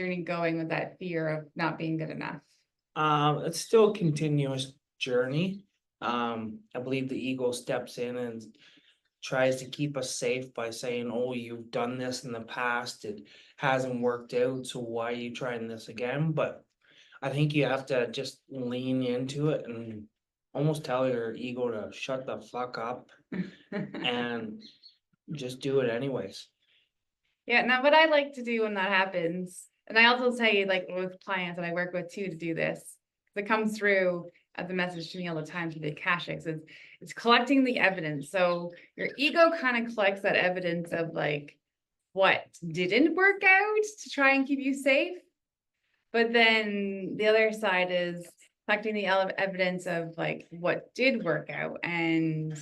journey going with that fear of not being good enough? It's still a continuous journey. I believe the ego steps in and tries to keep us safe by saying, "Oh, you've done this in the past. It hasn't worked out, so why are you trying this again?" But I think you have to just lean into it and almost tell your ego to shut the fuck up and just do it anyways. Yeah, now what I like to do when that happens, and I also say like with clients that I work with too to do this, it comes through as a message to me all the time through the Akashics, it's collecting the evidence. So your ego kind of collects that evidence of like what didn't work out to try and keep you safe. But then the other side is collecting the evidence of like what did work out and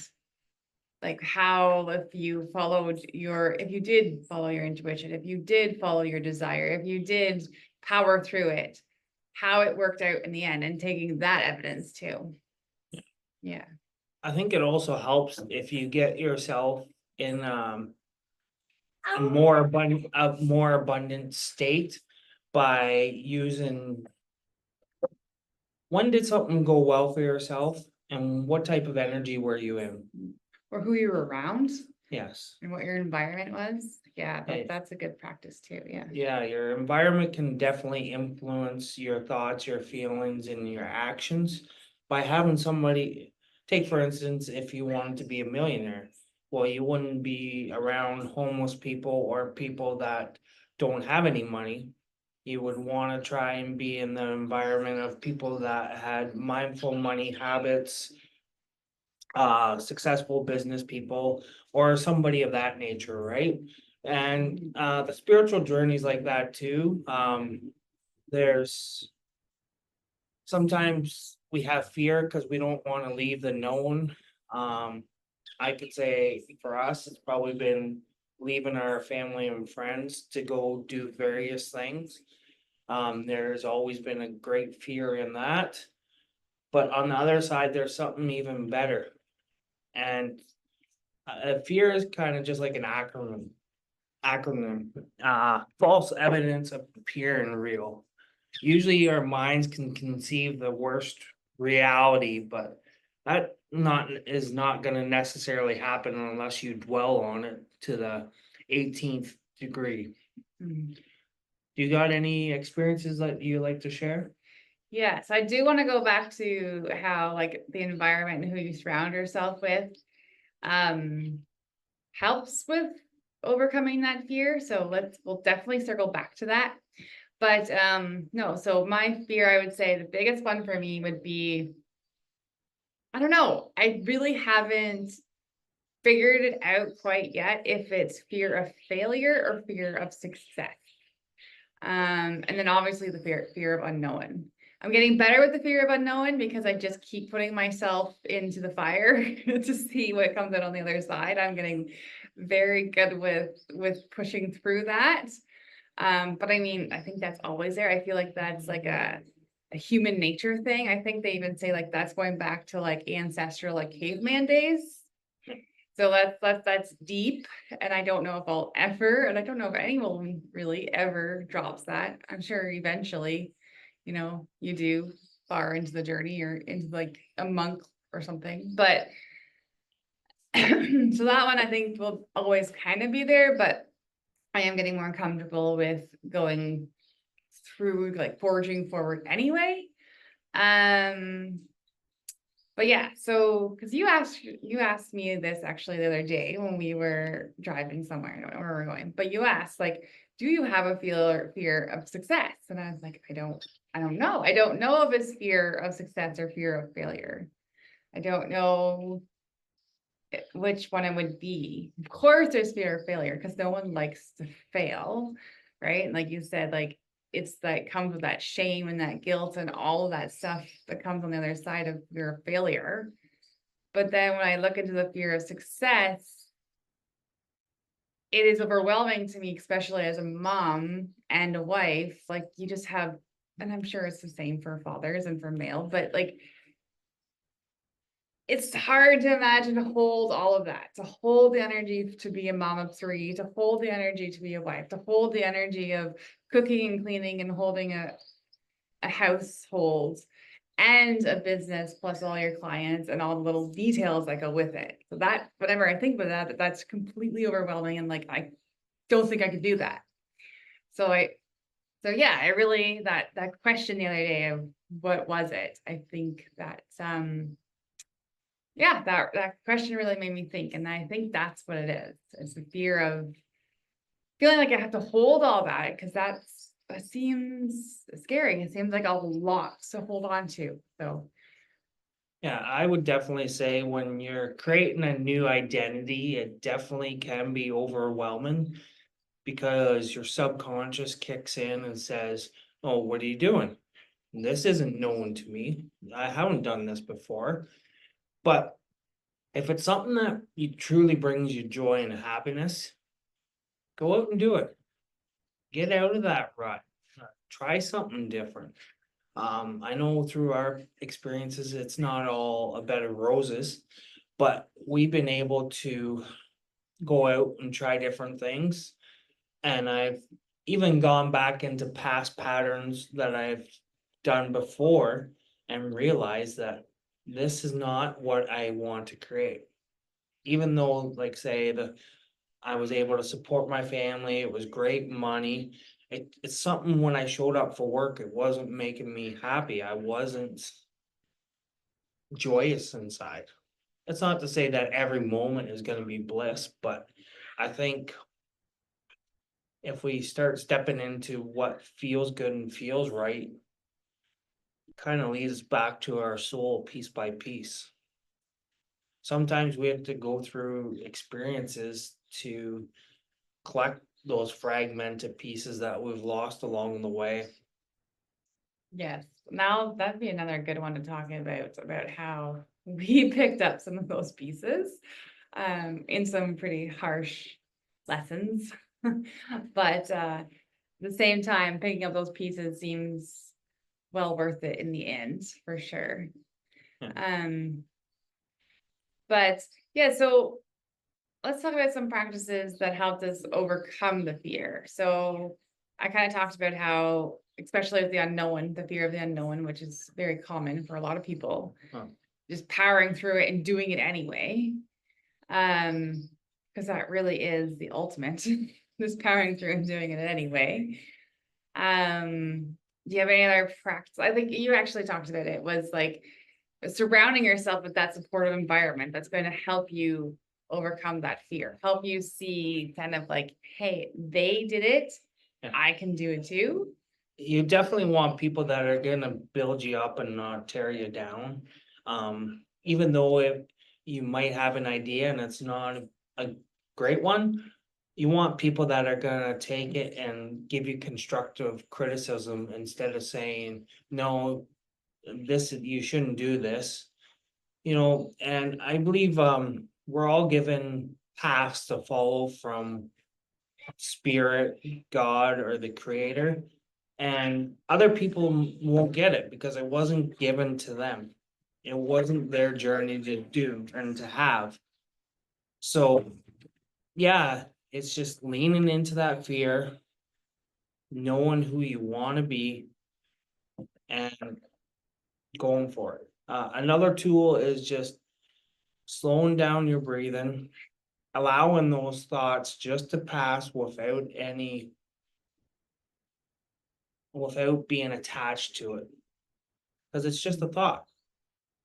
like how if you if you did follow your intuition, if you did follow your desire, if you did power through it, how it worked out in the end and taking that evidence too. Yeah. I think it also helps if you get yourself in a more abundant state by using, when did something go well for yourself and what type of energy were you in? Or who you were around Yes. and what your environment was. Yeah, Eh, that's a good practice too. Yeah. yeah, your environment can definitely influence your thoughts, your feelings, and your actions by having somebody, take for instance, if you wanted to be a millionaire, well, you wouldn't be around homeless people or people that don't have any money. You would want to try and be in the environment of people that had mindful money habits, successful business people, or somebody of that nature, right? And the spiritual journeys like that too. There's sometimes we have fear because we don't want to leave the known. I could say for us, it's probably been leaving our family and friends to go do various things. There's always been a great fear in that. But on the other side, there's something even better. And fear is kind of just like an acronym. False evidence appearing real. Usually our minds can conceive the worst reality, but that not is not going to necessarily happen unless you dwell on it to the 18th degree. Mhm. You got any experiences that you like to share? Yes, I do want to go back to how like the environment and who you surround yourself with um helps with overcoming that fear. So we'll definitely circle back to that. But no, so my fear, I would say the biggest one for me would be, I don't know, I really haven't figured it out quite yet if it's fear of failure or fear of success. And then obviously the fear of unknown. I'm getting better with the fear of unknown because I just keep putting myself into the fire to see what comes out on the other side. I'm getting very good with pushing through that. But I mean, I think that's always there. I feel like that's like a human nature thing. I think they even say like that's going back to like ancestral like caveman days. So that's deep, and I don't know if I'll ever, and I don't know if anyone really ever drops that. I'm sure eventually, you do far into the journey or into like a monk or something. But so that one I think will always kind of be there, but I am getting more comfortable with going through like forging forward anyway. Um, But yeah, so because you asked me this actually the other day when we were driving somewhere, I don't know where we're going, but you asked like, do you have a fear of success? And I was like, I don't know. I don't know if it's fear of success or fear of failure. I don't know which one it would be. Of course, there's fear of failure because no one likes to fail, right? And like you said, like it's that comes with that shame and that guilt and all of that stuff that comes on the other side of fear of failure. But then when I look into the fear of success, it is overwhelming to me, especially as a mom and a wife. Like you just have, and I'm sure it's the same for fathers and for male, but like it's hard to imagine to hold all of that, to hold the energy to be a mom of three, to hold the energy to be a wife, to hold the energy of cooking and cleaning and holding a household and a business plus all your clients and all the little details that go with it. So that, whenever I think about that, that's completely overwhelming and like, I don't think I could do that. So yeah, I really, that question the other day of what was it? I think that, yeah, that question really made me think. And I think that's what it is. It's the fear of feeling like I have to hold all that because that seems scary. It seems like a lot to hold on to. So Yeah, I would definitely say when you're creating a new identity, it definitely can be overwhelming because your subconscious kicks in and says, "Oh, what are you doing? This isn't known to me. I haven't done this before." But if it's something that you truly brings you joy and happiness, go out and do it. Get out of that rut. Try something different. I know through our experiences, it's not all a bed of roses, but we've been able to go out and try different things. And I've even gone back into past patterns that I've done before and realized that this is not what I want to create. Even though, like, say, I was able to support my family, it was great money. It's something when I showed up for work, it wasn't making me happy. I wasn't joyous inside. It's not to say that every moment is gonna be bliss, but I think if we start stepping into what feels good and feels right, kind of leads us back to our soul piece by piece. Sometimes we have to go through experiences to collect those fragmented pieces that we've lost along the way. yes, now that'd be another good one to talk about how we picked up some of those pieces in some pretty harsh lessons. But at the same time, picking up those pieces seems well worth it in the end, for sure. Yeah. But yeah, so let's talk about some practices that helped us overcome the fear. So I kind of talked about how, especially with the unknown, the fear of the unknown, which is very common for a lot of people, Huh. just powering through it and doing it anyway. Because that really is the ultimate, just powering through and doing it anyway. Do you have any other practice? I think you actually talked about it, was like surrounding yourself with that supportive environment that's going to help you overcome that fear, help you see kind of like, hey, they did it, Yeah. I can do it too. You definitely want people that are gonna build you up and not tear you down. Even though if you might have an idea and it's not a great one, you want people that are gonna take it and give you constructive criticism instead of saying, no, this, you shouldn't do this. And I believe we're all given paths to follow from spirit, God, or the creator. And other people won't get it because it wasn't given to them. It wasn't their journey to do and to have. So, yeah, it's just leaning into that fear, knowing who you want to be, and going for it. Another tool is just slowing down your breathing, allowing those thoughts just to pass without being attached to it. Because it's just a thought,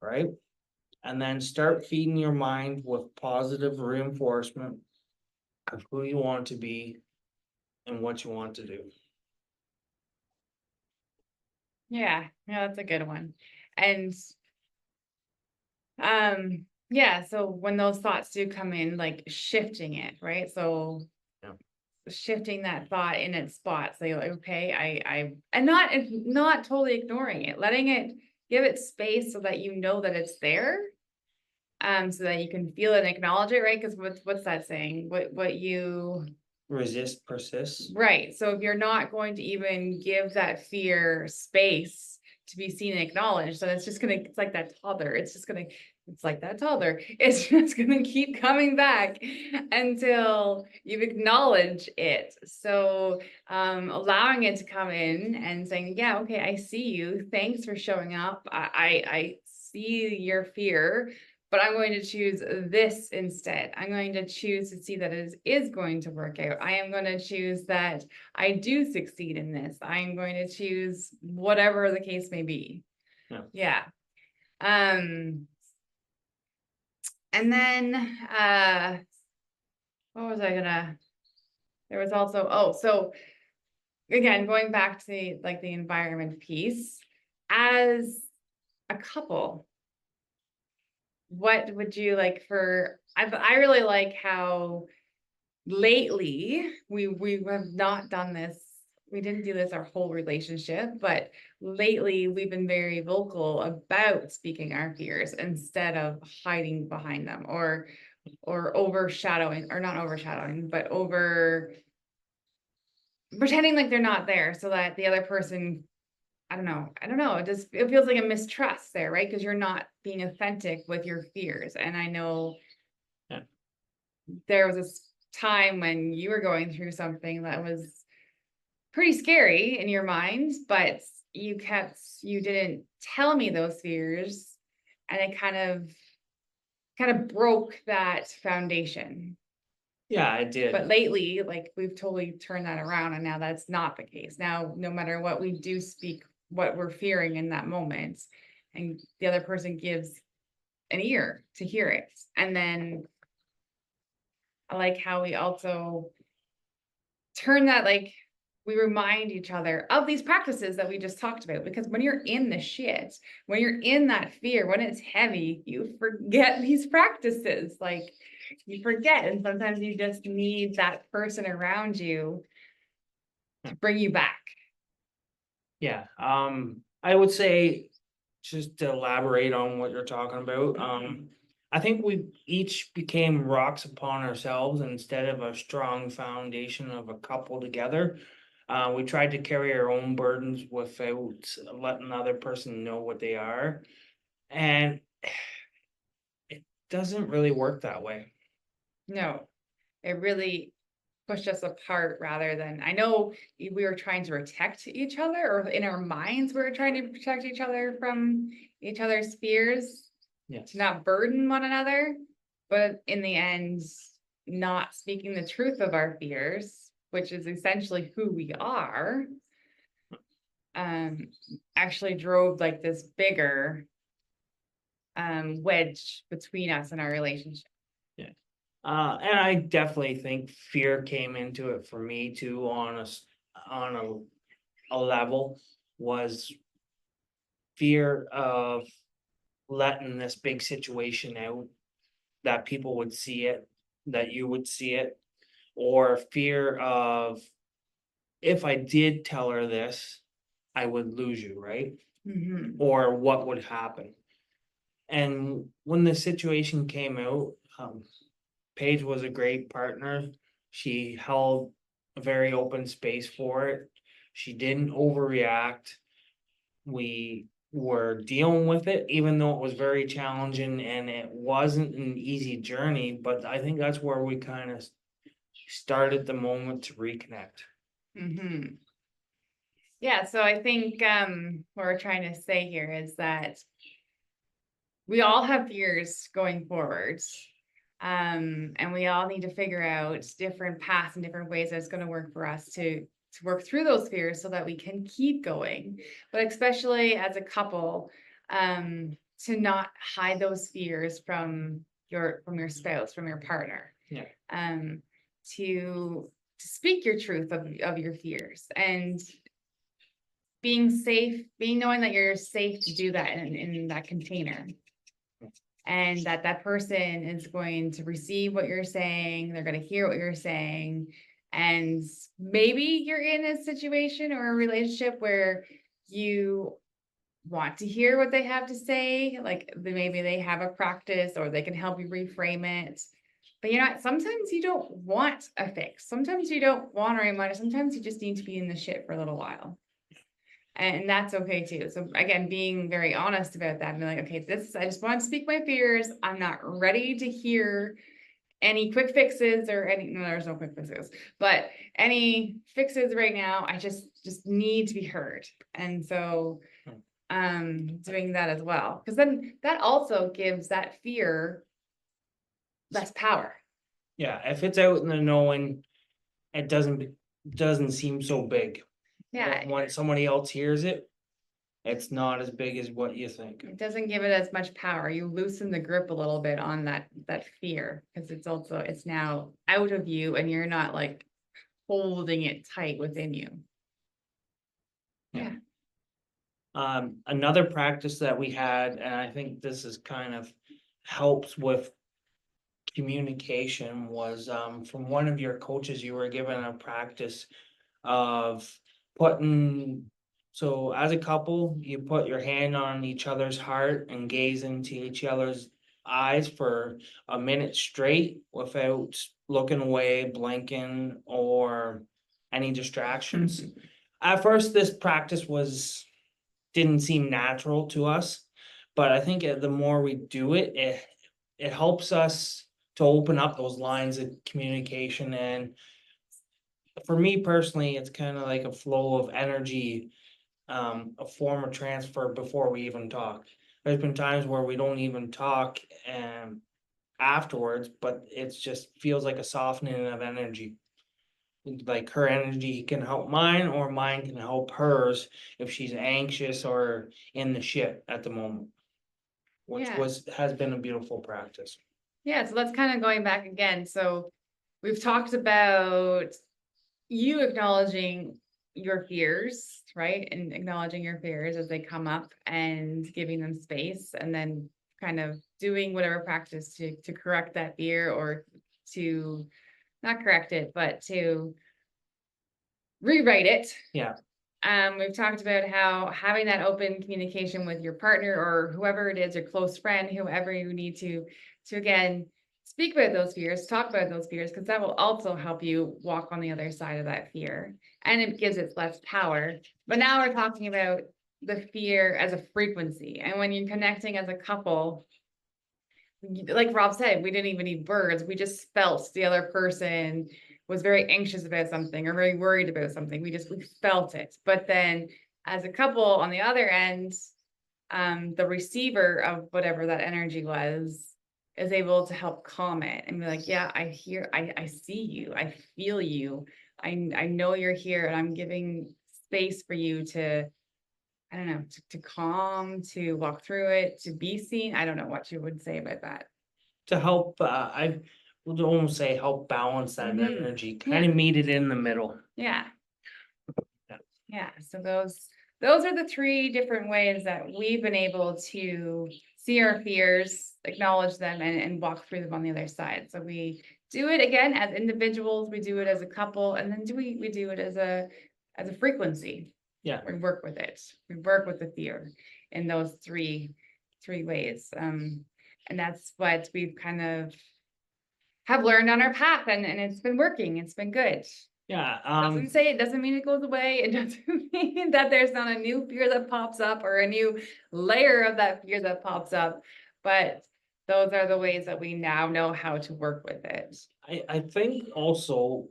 right? And then start feeding your mind with positive reinforcement of who you want to be and what you want to do. Yeah, yeah, that's a good one. And yeah, so when those thoughts do come in, like shifting it, right? So Yeah. shifting that thought in its spot. So you're like, okay, and not totally ignoring it, letting it give it space so that you know that it's there. So that you can feel it and acknowledge it, right? Because what's that saying? What you Resist, persist. right. So if you're not going to even give that fear space to be seen and acknowledged, then it's just gonna, it's like that toddler. It's just gonna it's like that toddler. It's just gonna keep coming back until you acknowledge it. So allowing it to come in and saying, yeah, okay, I see you. Thanks for showing up. I see your fear, but I'm going to choose this instead. I'm going to choose to see that it is going to work out. I am going to choose that I do succeed in this. I'm going to choose whatever the case may be. Yeah. Yeah. And then, what was I gonna, there was also, oh, so again, going back to the environment piece, as a couple, what would you like for, I really like how lately we have not done this. We didn't do this our whole relationship, but lately we've been very vocal about speaking our fears instead of hiding behind them or overshadowing, or not overshadowing, but over pretending like they're not there so that the other person, I don't know, it feels like a mistrust there, right? Because you're not being authentic with your fears. And I know Yeah. there was this time when you were going through something that was pretty scary in your mind, but you didn't tell me those fears, and it kind of broke that foundation. Yeah, I did. But lately, like, we've totally turned that around, and now that's not the case. Now, no matter what, we do speak what we're fearing in that moment, and the other person gives an ear to hear it. And then I like how we also turn that, like, we remind each other of these practices that we just talked about, because when you're in the shit, when you're in that fear, when it's heavy, you forget these practices. Like, you forget, and sometimes you just need that person around you to bring you back. Yeah, I would say, just to elaborate on what you're talking about, I think we each became rocks upon ourselves instead of a strong foundation of a couple together. We tried to carry our own burdens without letting the other person know what they are, and it doesn't really work that way. No, it really pushed us apart rather than, I know we were trying to protect each other, or in our minds, we were trying to protect each other from each other's fears, Yes. to not burden one another, but in the end, not speaking the truth of our fears, which is essentially who we are, actually drove like this bigger wedge between us and our relationship. Yeah. And I definitely think fear came into it for me too, on a level, was fear of letting this big situation out, that people would see it, that you would see it, or fear of, if I did tell her this, I would lose you, right? Mhm. Or what would happen. And when the situation came out, Paige was a great partner. She held a very open space for it. She didn't overreact. We were dealing with it, even though it was very challenging and it wasn't an easy journey. But I think that's where we kind of started the moment to reconnect. Mhm. Yeah, so I think what we're trying to say here is that we all have fears going forward. And we all need to figure out different paths and different ways that it's going to work for us to work through those fears so that we can keep going. But especially as a couple, to not hide those fears from your spouse, from your partner. Yeah. To speak your truth of your fears, and being safe, knowing that you're safe to do that in that container, and that person is going to receive what you're saying, they're going to hear what you're saying. And maybe you're in a situation or a relationship where you want to hear what they have to say, like maybe they have a practice or they can help you reframe it. But you know what? Sometimes you don't want a fix. Sometimes you don't want a reminder. Sometimes you just need to be in the shit for a little while. And that's okay too. So again, being very honest about that and be like, okay, I just want to speak my fears. I'm not ready to hear any quick fixes or no, there's no quick fixes, but any fixes right now, I just need to be heard. And so doing that as well, because then that also gives that fear less power. Yeah, if it's out in the knowing, it doesn't seem so big. Yeah, When somebody else hears it, it's not as big as what you think. it doesn't give it as much power. You loosen the grip a little bit on that fear, because it's now out of you and you're not like holding it tight within you. Yeah. Yeah. Another practice that we had, and I think this is kind of helps with communication, was from one of your coaches. You were given a practice of putting, so as a couple, you put your hand on each other's heart and gaze into each other's eyes for a minute straight without looking away, blinking, or any distractions. At first, this practice didn't seem natural to us, but I think the more we do it, it helps us to open up those lines of communication. And for me personally, it's kind of like a flow of energy, a form of transfer before we even talk. There's been times where we don't even talk afterwards, but it's just feels like a softening of energy. Like her energy can help mine, or mine can help hers if she's anxious or in the shit at the moment, which Yeah. has been a beautiful practice. Yeah, so that's kind of going back again. So we've talked about you acknowledging your fears, right? And acknowledging your fears as they come up and giving them space, and then kind of doing whatever practice to correct that fear, or to not correct it, but to rewrite it. Yeah. We've talked about how having that open communication with your partner or whoever it is, your close friend, whoever you need to again speak about those fears, talk about those fears, because that will also help you walk on the other side of that fear, and it gives it less power. But now we're talking about the fear as a frequency, and when you're connecting as a couple, like Rob said, we didn't even need words. We just felt the other person was very anxious about something or very worried about something. We felt it. But then as a couple on the other end, the receiver of whatever that energy was is able to help calm it and be like, yeah, I see you, I feel you. I know you're here, and I'm giving space for you to, I don't know, to calm, to walk through it, to be seen. I don't know what you would say about that. To help, I would almost say help balance that energy, kind of meet it in the middle. Yeah. Yeah. Yeah. So those are the three different ways that we've been able to see our fears, acknowledge them, and walk through them on the other side. So we do it again as individuals, we do it as a couple, and then we do it as a frequency. Yeah. We work with it. We work with the fear in those three ways. And that's what we've kind of have learned on our path, and it's been working. It's been good. Yeah. It doesn't mean it goes away. It doesn't mean that there's not a new fear that pops up or a new layer of that fear that pops up. But those are the ways that we now know how to work with it. I think also,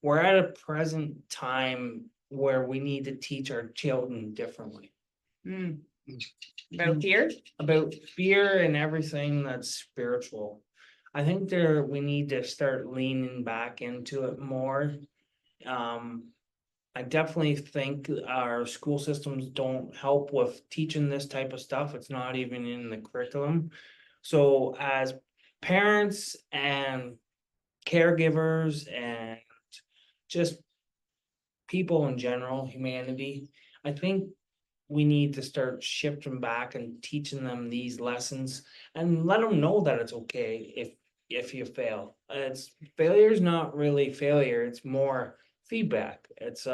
we're at a present time where we need to teach our children differently. Mm. About fear? About fear and everything that's spiritual. I think we need to start leaning back into it more. I definitely think our school systems don't help with teaching this type of stuff. It's not even in the curriculum. So as parents and caregivers and just people in general, humanity, I think we need to start shifting back and teaching them these lessons and let them know that it's okay if you fail. It's failure is not really failure, it's more feedback. It's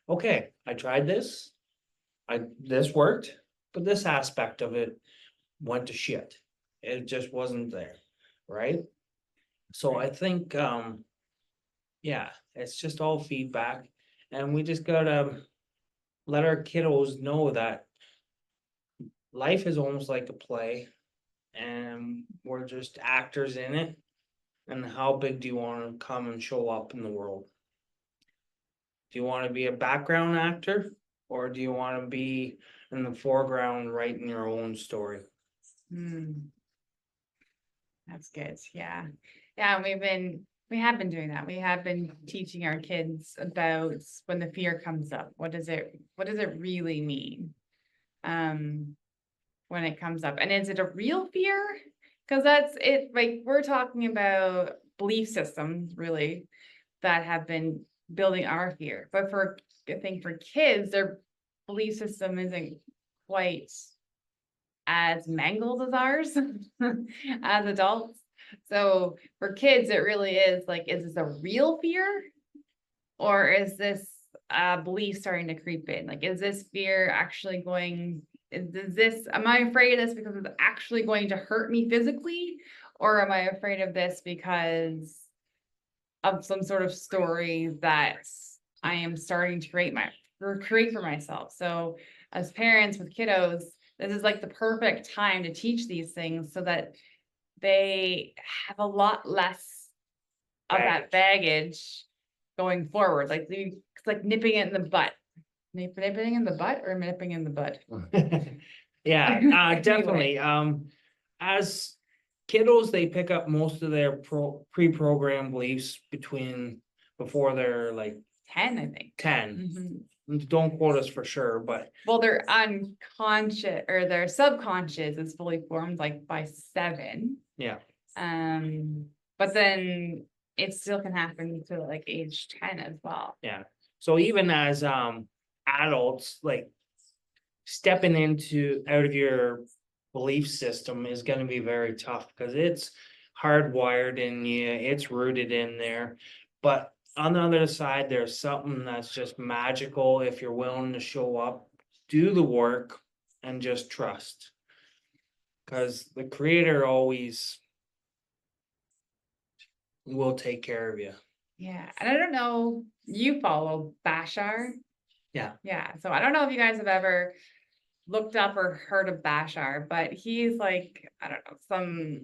okay, I tried this, this worked, but this aspect of it went to shit. It just wasn't there, right? So I think yeah, it's just all feedback, and we just gotta let our kiddos know that life is almost like a play and we're just actors in it. And how big do you want to come and show up in the world? Do you want to be a background actor or do you want to be in the foreground writing your own story? Hmm, that's good. Yeah. Yeah, we have been doing that. We have been teaching our kids about when the fear comes up. What does it really mean? When it comes up. And is it a real fear? Because that's it, like we're talking about belief systems really that have been building our fear. But for I think for kids, their belief system isn't quite as mangled as ours as adults. So for kids, it really is like, is this a real fear? Or is this belief starting to creep in? Like, is this fear actually going, is this, am I afraid of this because it's actually going to hurt me physically? Or am I afraid of this because of some sort of story that I am starting to create for myself? So as parents with kiddos, this is like the perfect time to teach these things so that they have a lot less of that baggage going forward. Like it's like nipping it in the butt. Nipping in the butt or nipping in the bud? Yeah, Anyway. definitely. As kiddos, they pick up most of their pre-programmed beliefs before they're like 10, I think. 10. Mhm. Don't quote us for sure, but Well, their unconscious or their subconscious is fully formed like by 7. yeah. But then it still can happen to like age 10 as well. Yeah. So even as adults, like stepping into out of your belief system is going to be very tough because it's hardwired in you, it's rooted in there. But on the other side, there's something that's just magical if you're willing to show up, do the work, and just trust. Because the creator always will take care of you. Yeah. And I don't know, you follow Bashar. Yeah. Yeah. So I don't know if you guys have ever looked up or heard of Bashar, but he's like, I don't know,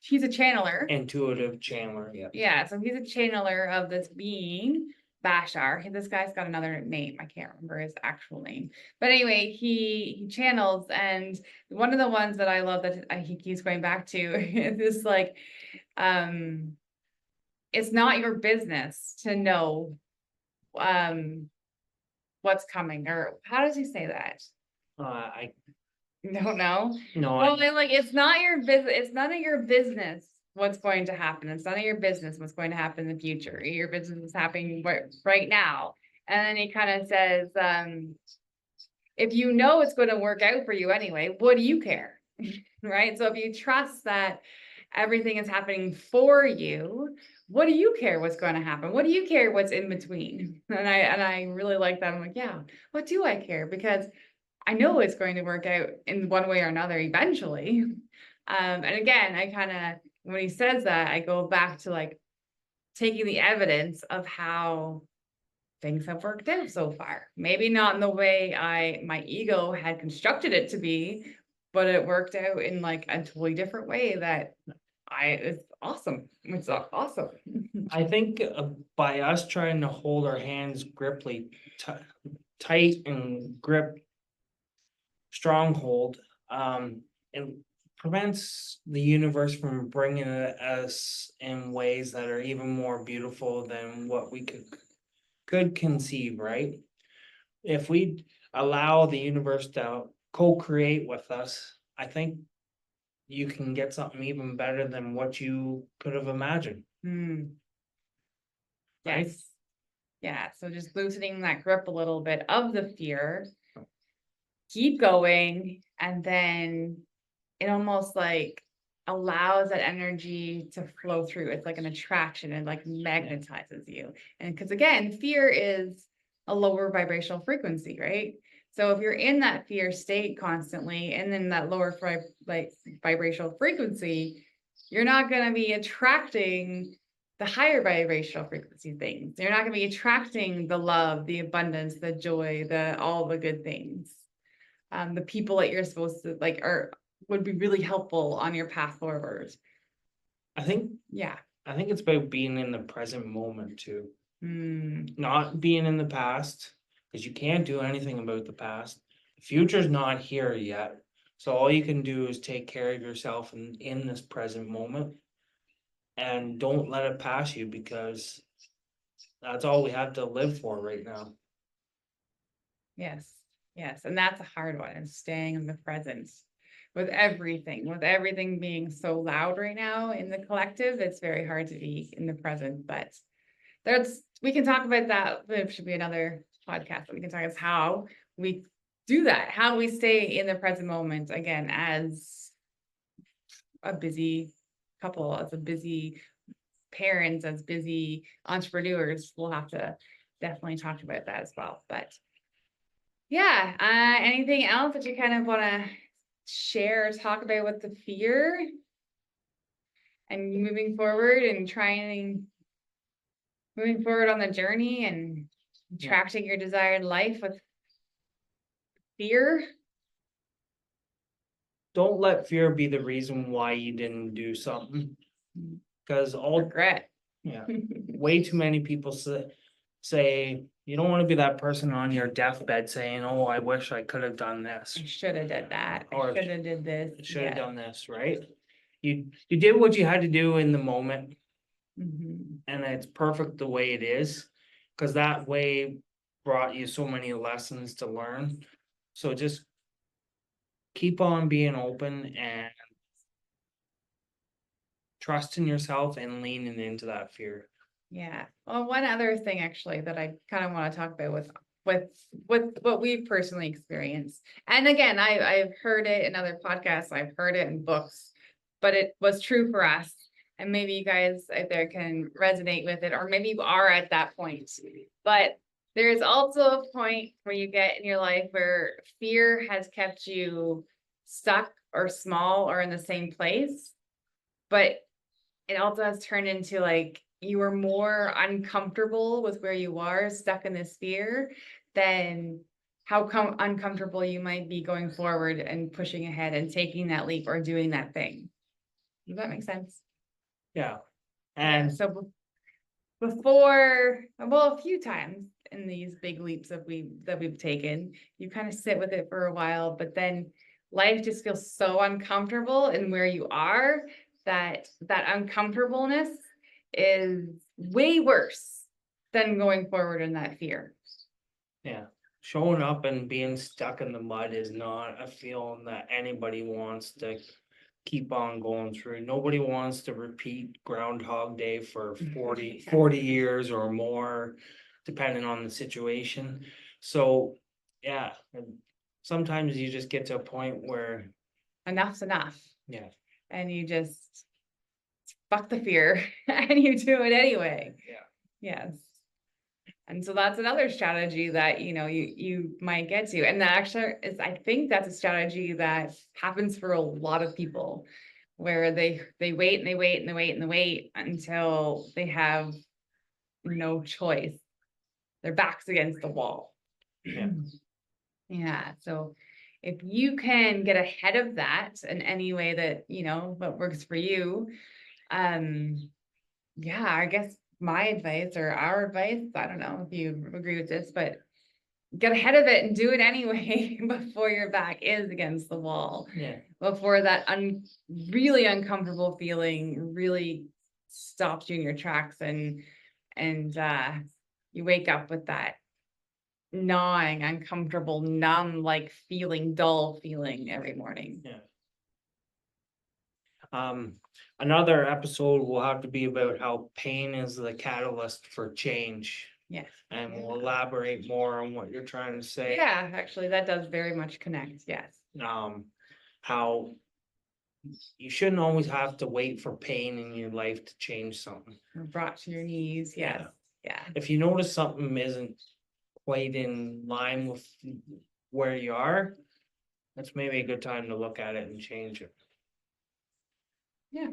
he's a channeler. Intuitive channeler, yeah. Yeah, so he's a channeler of this being, Bashar. This guy's got another name. I can't remember his actual name. But anyway, he channels, and one of the ones that I love that he keeps going back to is this like, um, it's not your business to know what's coming, or how does he say that? I Don't know. no, Well, they're like, it's not your business. It's none of your business what's going to happen. It's none of your business what's going to happen in the future. Your business is happening right now. And then he kind of says, if you know it's going to work out for you anyway, what do you care? Right? So if you trust that everything is happening for you, what do you care what's going to happen? What do you care what's in between? And I really like that. I'm like, yeah, what do I care? Because I know it's going to work out in one way or another eventually. And again, I kind of, when he says that, I go back to like taking the evidence of how things have worked out so far. Maybe not in the way my ego had constructed it to be, but it worked out in like a totally different way that it's awesome. It's awesome. I think by us trying to hold our hands tight and grip stronghold, it prevents the universe from bringing us in ways that are even more beautiful than what we could conceive, right? If we allow the universe to co-create with us, I think you can get something even better than what you could have imagined. Mm. Right? Yes. Yeah. So just loosening that grip a little bit of the fear, keep going, and then it almost like allows that energy to flow through. It's like an attraction and like magnetizes you. And because again, fear is a lower vibrational frequency, right? So if you're in that fear state constantly and then that lower vibrational frequency, you're not going to be attracting the higher vibrational frequency things. You're not going to be attracting the love, the abundance, the joy, all the good things. The people that you're supposed to like would be really helpful on your path forward. I think Yeah. it's about being in the present moment too. Mm, Not being in the past, because you can't do anything about the past. The future's not here yet. So all you can do is take care of yourself in this present moment. And don't let it pass you, because that's all we have to live for right now. yes. Yes. And that's a hard one, and staying in the present with everything being so loud right now in the collective, it's very hard to be in the present. But we can talk about that. There should be another podcast that we can talk about how we do that, how we stay in the present moment again as a busy couple, as a busy parents, as busy entrepreneurs. We'll have to definitely talk about that as well. But yeah, anything else that you kind of want to share or talk about with the fear and moving forward and moving forward on the journey and attracting your desired life with fear? Don't let fear be the reason why you didn't do something. Because Regret. way too many people say you don't want to be that person on your deathbed saying, "Oh, I wish I could have done this. I should have did that. Or I should have did this. Should have done this," right? You did what you had to do in the moment, Mhm. and it's perfect the way it is, because that way brought you so many lessons to learn. So just keep on being open and trusting yourself and leaning into that fear. Yeah. Well, one other thing actually that I kind of want to talk about with what we've personally experienced. And again, I've heard it in other podcasts, I've heard it in books, but it was true for us. And maybe you guys out there can resonate with it, or maybe you are at that point. But there's also a point where you get in your life where fear has kept you stuck or small or in the same place. But it also has turned into like you were more uncomfortable with where you are, stuck in this fear, than how uncomfortable you might be going forward and pushing ahead and taking that leap or doing that thing. Does that make sense? Yeah. Yeah. And So before, well, a few times in these big leaps that we've taken, you kind of sit with it for a while, but then life just feels so uncomfortable in where you are that uncomfortableness is way worse than going forward in that fear. yeah, showing up and being stuck in the mud is not a feeling that anybody wants to keep on going through. Nobody wants to repeat Groundhog Day for 40 years or more, depending on the situation. So, yeah, and sometimes you just get to a point where, Enough's enough. yeah, And you just fuck the fear and you do it anyway. yeah, Yes. And so that's another strategy that, you might get to. And that actually is, I think that's a strategy that happens for a lot of people, where they wait and they wait and they wait and they wait until they have no choice. Their back's against the wall. yeah. Yeah. So if you can get ahead of that in any way that, what works for you, yeah, I guess my advice or our advice, I don't know if you agree with this, but get ahead of it and do it anyway before your back is against the wall. Yeah. Before that really uncomfortable feeling really stops you in your tracks and you wake up with that gnawing, uncomfortable, numb, like feeling, dull feeling every morning. Yeah. Another episode will have to be about how pain is the catalyst for change, Yes. and we'll elaborate more on what you're trying to say. Yeah, actually, that does very much connect. Yes. How you shouldn't always have to wait for pain in your life to change something. Or brought to your knees. Yes. Yeah. If you notice something isn't quite in line with where you are, that's maybe a good time to look at it and change it. Yeah.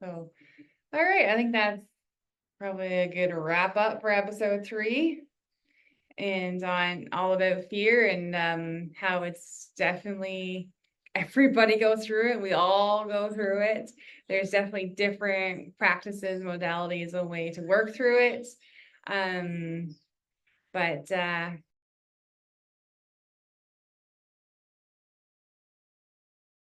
So, all right. I think that's probably a good wrap up for episode 3. And on all about fear and how it's definitely everybody goes through it. We all go through it. There's definitely different practices, modalities, a way to work through it. But